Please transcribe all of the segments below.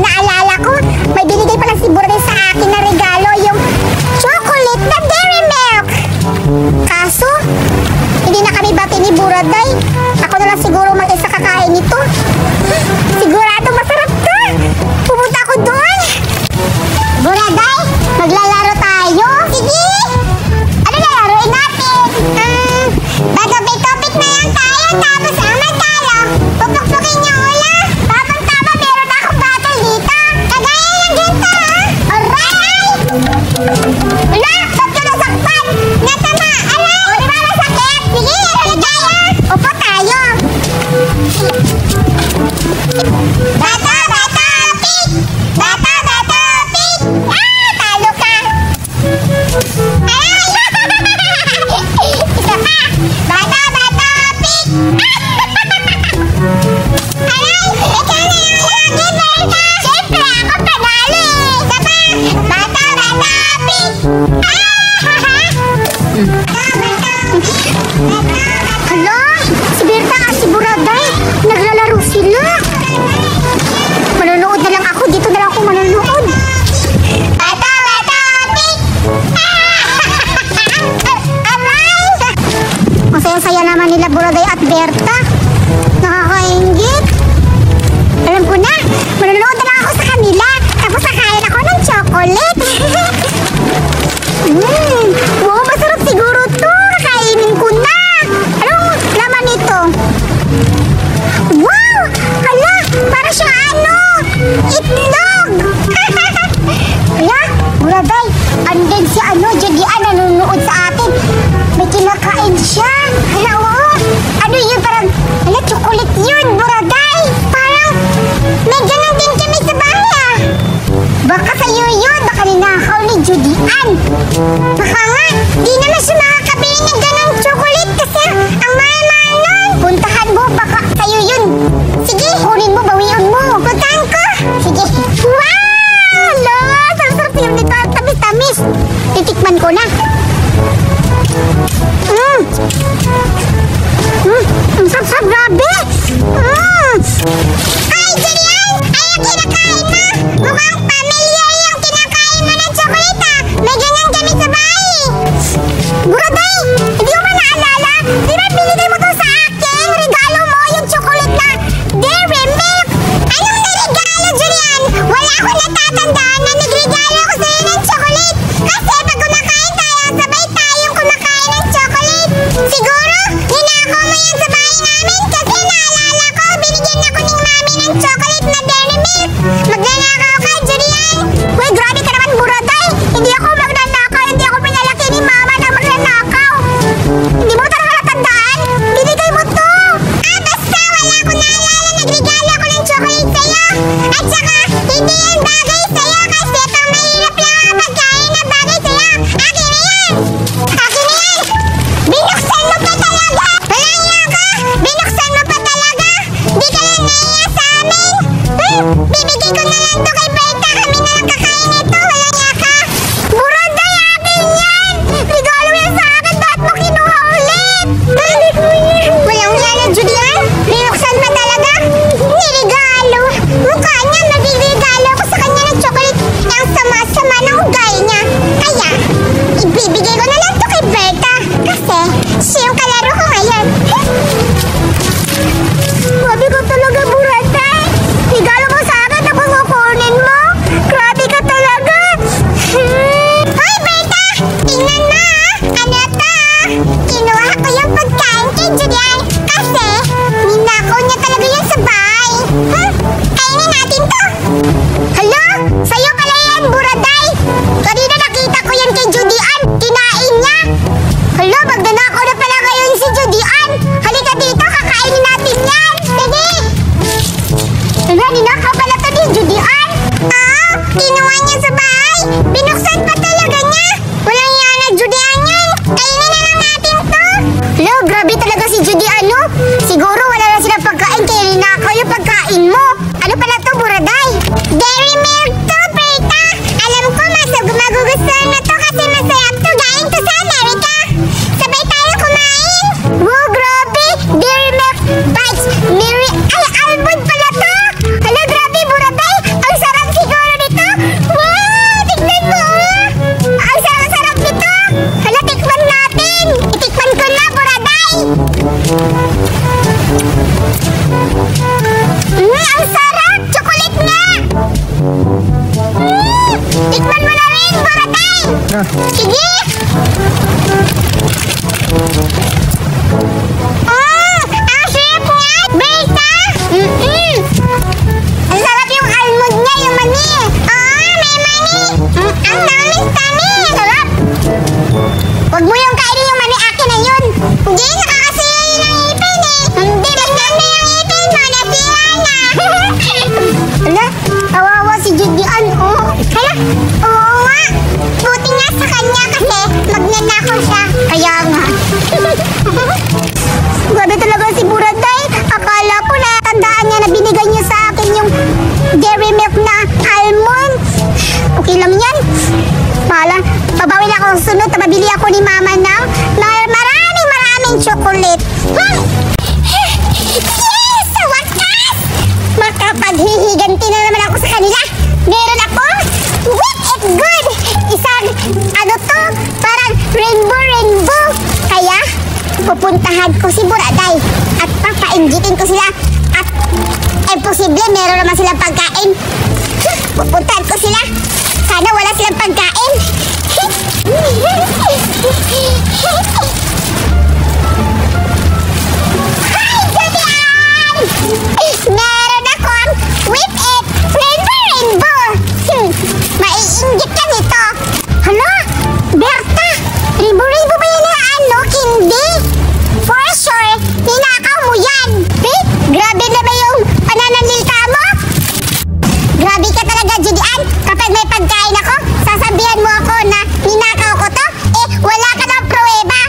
Naalala ko, may binigay pala si Buraday sa akin na regalo, yung chocolate na Dairy Milk. Kaso, hindi na kami bati ni Buraday. Ako na lang siguro mag-isa kakain nito. Sigurado masarap to. Pumunta ako doon. Buraday, maglalaro tayo. Sige. Ano lalaroin natin? Bato-topic na lang tayo. Tapos ang matalo, pupukpukin niyo ula. Tama, meron akong battle dito. Kagaya ng ganito, ha? Alright! Wala, ba't ka nasakpan? Natama, alay! O, di ba masakit? Sige, ano tayo? Upo tayo. Bato-topic! Bato-topic! Ah, talo ka! Ay! Isa pa! Bato-topic! Aray! Ikaw na yung lagi, Berta! Siyempre, ako panalo eh! Isa pa! Bato-topic! Hala! Si Berta at si Buraday, naglalaro sila! Manonood na lang ako. Dito na lang ako manonood. Bato-topic! Aray! Masaya-saya naman nila Buraday at Berta. Nakakaingit. Alam ko na. Manonood na lang ako sa kanila. Tapos kakain ako ng chocolate. Wow, masarap siguro to. Kakainin ko na. Anong laman ito? Wow! Hala! Para siyang ano? Itlog! Hala! Buraday, andun si Judian nanonood sa atin. May kinakain siya. Hala, oo. Ano yun? Parang, hala, chocolate yun, Buraday. Parang, may ganun din kami sa bahay, ah. Baka sa'yo yun. Baka ninakaw ni Judian. Baka nga, di naman siya makakabili ng ganung chocolate kasi ang mahal-mahal nun. Puntahan mo, baka sa'yo yun. Sige, kunin mo, bawian mo. Puntahan ko. Sige. Wow! Hala, sarap-sarap yun nito. Tamis-tamis. Titikman ko na. Ang sarap-sarap, grabe. Ay, Julian! Ay, ang kinakain mo. Mukhang familiar yung kinakain mo ng chocolate, ah. May ganyan kami sa bahay. Buraday, hindi mo ba naalala? Di ba binigay mo to sa akin? Regalo mo yung chocolate na Dairy Milk. Anong niregalo, Julian? Wala akong natatandaan na nagregalo ko sa'yo ng chocolate. Kasi pag kumakain tayo, sabay tayong kumakain ng chocolate. Siguro, ninakaw mo yan sa bahay namin kasi naalala ko, binigyan ako ng mami ng chocolate na Dairy Milk. Magnanakaw ka, Julian. Uy, grabe ka naman, Buraday. Hindi ako magnanakaw. Hindi ako pinalaki ni mama na magnanakaw. Hindi mo talaga natandaan? Binigay mo to. Basta wala akong naalala. Nagregalo ako ng chocolate sa'yo. At saka, hindi yan bagay sa'yo kasi pang mahirap lang ang pagkain na bagay sa'yo. Akin na yan. Akin na yan. Binuksan mo pa talaga. Walang iya ka. Binuksan mo pa talaga. Di ka na naiya sa amin. Bibigay ko na lang to kay Berta. Kami na lang kakain nito. Walang iya ka. Buraday, akin yan. Regalo yan sa akin. Bakit mo kinuha ulit? Balik mo yan. Walang iya na, Julian. Binuksan pa talaga. Niregalo. Mukha niya, nagregalo ko sa kanya ng Ang tamis-tamis! Sarap! Huwag mo yung kainin yung mami, akin na yun. Hindi, nakakasira yun ang ipin eh. Hindi, maganda yung ipin mo, nasira na. Hala, kawawa si Judian, oh. Hala, oo nga. Buti nga sa kanya kasi magnanakaw siya. Kaya nga. Grabe talaga si Buraday. Akala ko na tandaan niya na binigay niya sa akin yung dairy milk na almond. Okay lang yan. Bahala, babawi na ako sa sunod. Mabili ako ni Mama ng maraming chocolate. Yes! Sa wakas! Makapaghihiganti na naman ako sa kanila. Meron ako Whip It Good. Isang, ano to? Parang rainbow. Kaya, pupuntahan ko si Buraday at papainggitin ko sila. At, posible, meron naman silang pagkain. Pupuntahan ko sila. Sana wala silang pagkain. Hi, Julian! Meron akong Whip It Rainbow. Maiinggit ka nito. Hala, Berta, rainbow ba yan na ano? Hindi. For sure, ninakaw mo yan. Wait, grabe na ba yung pananalita mo? Grabe ka talaga, Julian. Kapag may pagkain ako, sasabihan mo ako na ninakaw ko to? Wala ka ng pruweba.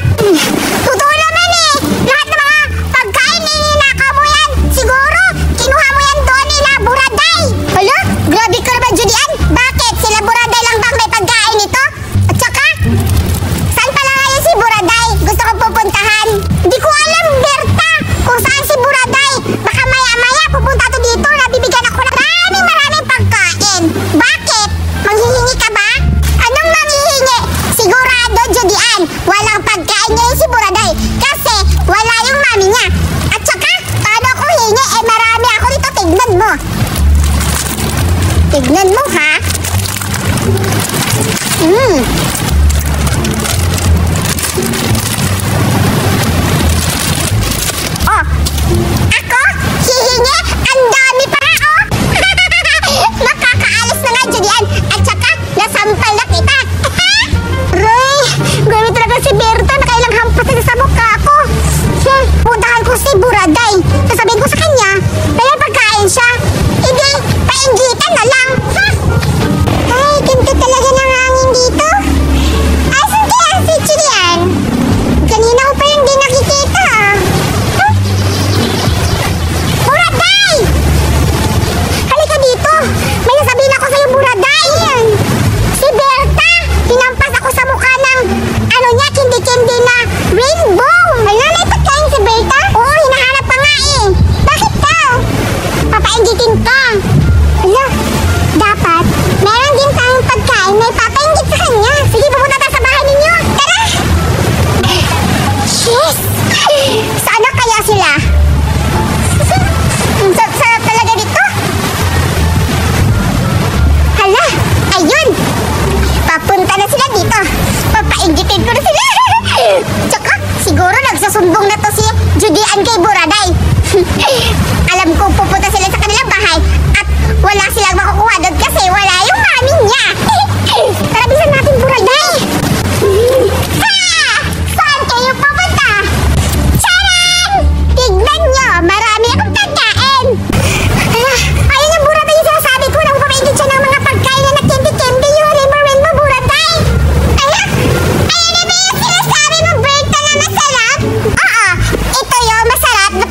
Totoo naman eh. Lahat ng mga pagkain ninakaw mo yan. Siguro, kinuha mo yan doon nila Buraday. Hala, grabe ka naman, Julian. Bakit? Sila Buraday lang bang may pagkain ito? At saka, saan pala ngayon si Buraday? Gusto ko pupuntahan. Hindi ko alam, Berta, kung saan si Buraday. Baka maya-maya pupunta to dito na bibigyan ako ng maraming pagkain. Bakit? Manghihingi ka ba? Anong manghihingi? Sigurado, Judian, walang pagkain ngayon si Buraday kasi wala yung mami niya. At saka, paano ako hingi? Marami ako dito. Tignan mo. Tignan mo, ha? Oh, ako? Hihingi? Ang dami pa nga, oh! Makakaalis na nga, Julian. At saka, nasampal na kita. Roy, grabe talaga si Berta. Nakailang hampas na sa mukha ko. Puntahan ko si Buraday. Sasabihin ko sa kanya, kaya pagkain siya. Hindi, painggitan na lang. Ay, kinto talaga ng hangin dito. Asan kaya si Julian? Kanina ko pa yung di nakikita. Buraday! Halika dito. May nasabihin ako sa'yo, Buraday. Si Berta, tinampas ako sa mukha ng ano niya, kindi-kindi na rainbow. Hala, may pagkain si Berta? Oo, hinahanap pa nga eh. Bakit daw? Papainggitin ka. Hala, dapat meron din tayong pagkain na ipapainggit sa kanya. Sige, pumunta tayo sa bahay ninyo. Tara! Yes! Sana kaya sila? Ang sarap talaga dito. Hala, ayun! Papunta na sila dito. Papainggitin ko na sila. Tsaka, siguro nagsasumbong na to si Judian kay Buraday. Alam ko pupunta sila sa kanilang bahay at wala silang makukuha doon kasi wala yung mami niya. Tara, bisan natin, Buraday. Ha! Saan kayo pupunta? Charan! Tignan nyo, marami akong pagkain. Ayun yung Buraday yung sinasabi ko na pupapaingit siya ng mga pagkain na nakindi-kindi yung rainbow, Buraday. Ayun na ba yung sinasabi mo, Berta, na masarap? Oo, ito yung masarap na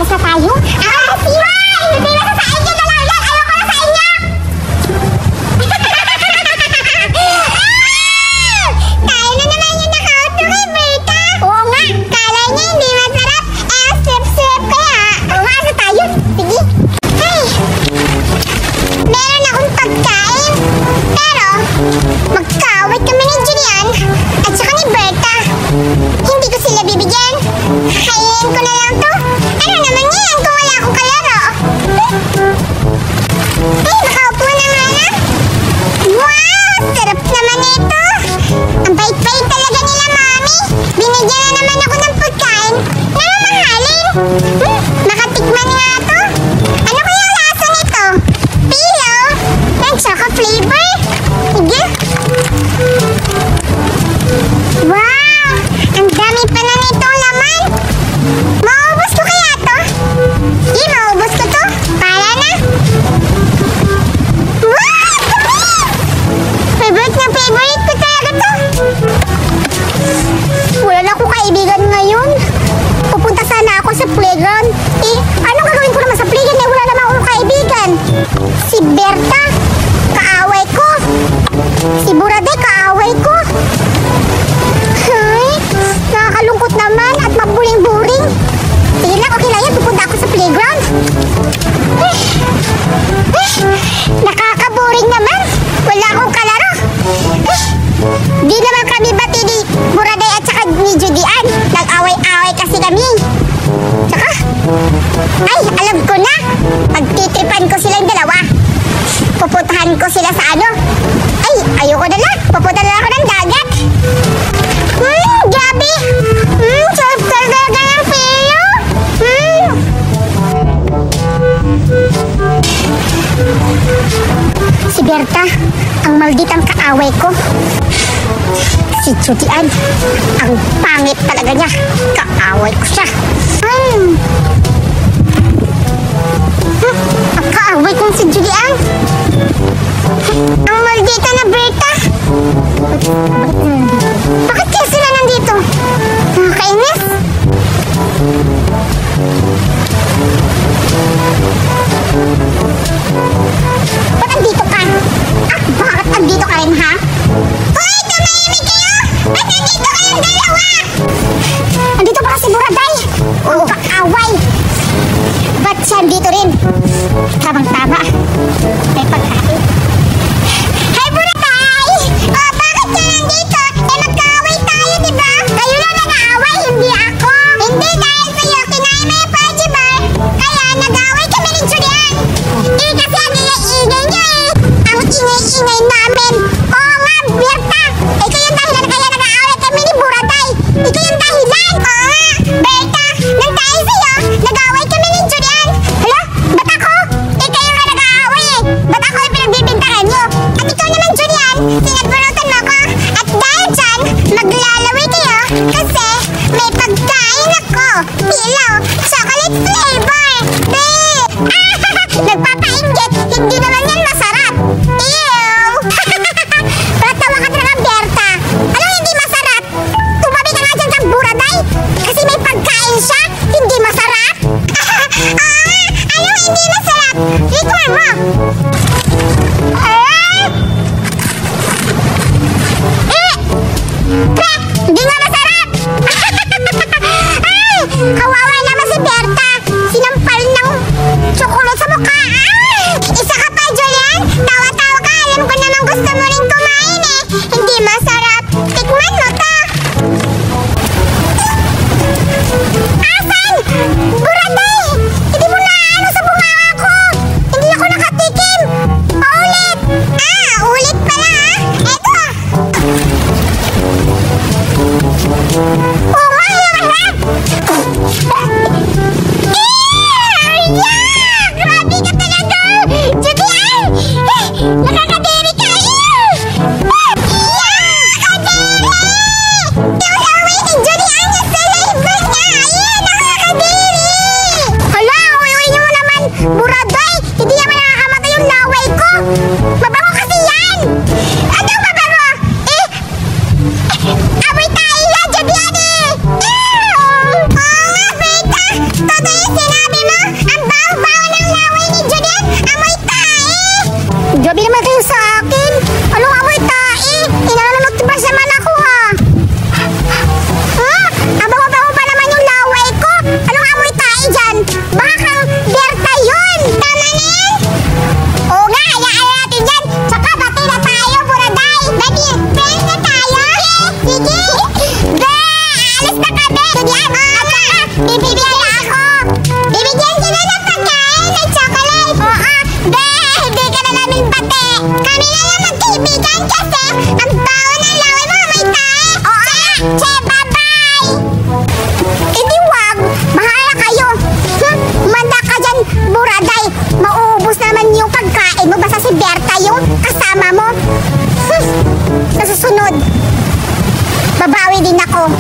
Layas na tayo? Hindi na sa inyo na lang yan! Ayoko na sa inyo! Tayo na naman yung nakauto kay Berta! Oo nga! Kala niya hindi masarap! Sip-sip kaya! Oo nga, ano tayo? Sige! Hey! Meron akong pagkain! Pero, magkaaway kami ni Julian at saka ni Berta. Hindi ko sila bibigyan. Kainin ko na lang to. Ano naman yan kung wala akong kalaro? Ay, nakaupo naman na. Wow! Sarap naman ito. Ang bait-bait talaga nila, Mami. Binigyan na naman ako ng pagkain na mamahalin. Nakatikman nga to. Ano kaya ang lasa nito? Pilo? Ng choco flavor? Sige. Wow! Ang dami pa na nitong laman. Maubos ko kaya to? Di, maubos ko to. Para na. Wow! Favorite na favorite ko talaga to. Wala na akong kaibigan ngayon. Pupunta sana ako sa playground. Anong gagawin ko naman sa playground? Wala naman akong kaibigan. Si Berta, kaaway ko. Si Buraday, kaaway ko. Ay, nakakalungkot naman at maburing-buring. Sige lang, okay lang yan. Pupunta ako sa playground. Nakakaburing naman. Wala akong kalaro. Di naman kami bati ni Buraday at saka ni Judian. Nag-away-away kasi kami. Tsaka, ay, alam ko na. Pagtitripan ko silang dalawa. Pupuntahan ko sila sa ano. Ay, ayoko na lang. Pupunta na lang ako ng dagat. Grabe. Sarap talaga ng pilo. Si Berta, ang malditang kaaway ko. Si Judian, ang pangit talaga niya. Kaaway ko siya. Ang kaaway kong si Judian. Ang maldita na Berta. Bakit kaya sila nandito? Nakakainis. Ba't andito ka? Bakit andito ka rin, ha? Hoy, tumahimik kayo! Ba't nandito kayong dalawa? Andito pa kasi Buraday. Oo, kaaway. Ba't siya andito rin? Tamang-tama. May pagkain. Hey, Buraday! Bakit ka nandito? Magkaaway tayo, diba? Kayo na nag-aaway, hindi ako. Hindi, dahil sa'yo, kinain mo yung Pudgy Bar. Kaya nag-aaway kami ni Julian. Kasi ang ingay niyo Ang ingay-ingay namin. Oo nga, Berta. Ikaw yung dahilan kaya nag-aaway kami ni Buraday. Ikaw yung dahilan. Oo nga, Berta. Nang dahil sa'yo, nag-aaway kami ni Julian. Hala, ba't ako? Ikaw yung nag-aaway Ba't ako yung pinagbibintangan niyo? At ikaw naman, Julian, sinagburutan mo ko. At dahil dyan, maglalaway kayo kasi may pagkain ako. Pilo, chocolate flavor. Nagpapainggit, hindi naman yan masarap. Ew! Patawa ka talaga, Berta. Anong hindi masarap? Tumabi ka nga dyan kang Buraday. Kasi may pagkain siya, hindi masarap. Anong hindi masarap? Ikaw mo. Hindi nga masarap. Kawawa naman si Berta. Sinampal ng chocolate sa mukha. Isa ka pa, Julian. Tawa-tawa ka. Alam ko naman gusto mo rin kumain Hindi masarap. Tikman mo to. Asan? Buraday! Hindi mo na ano sa bunganga ko. Hindi ako nakatikim. kaibigan kasi ang baho ng laway mo, may tae. Che, bye-bye! Hindi wag, bahala kayo. Manda ka dyan, Buraday. Mauubos naman yung pagkain mo, basta si Berta yung kasama mo. Sa susunod, babawi din ako.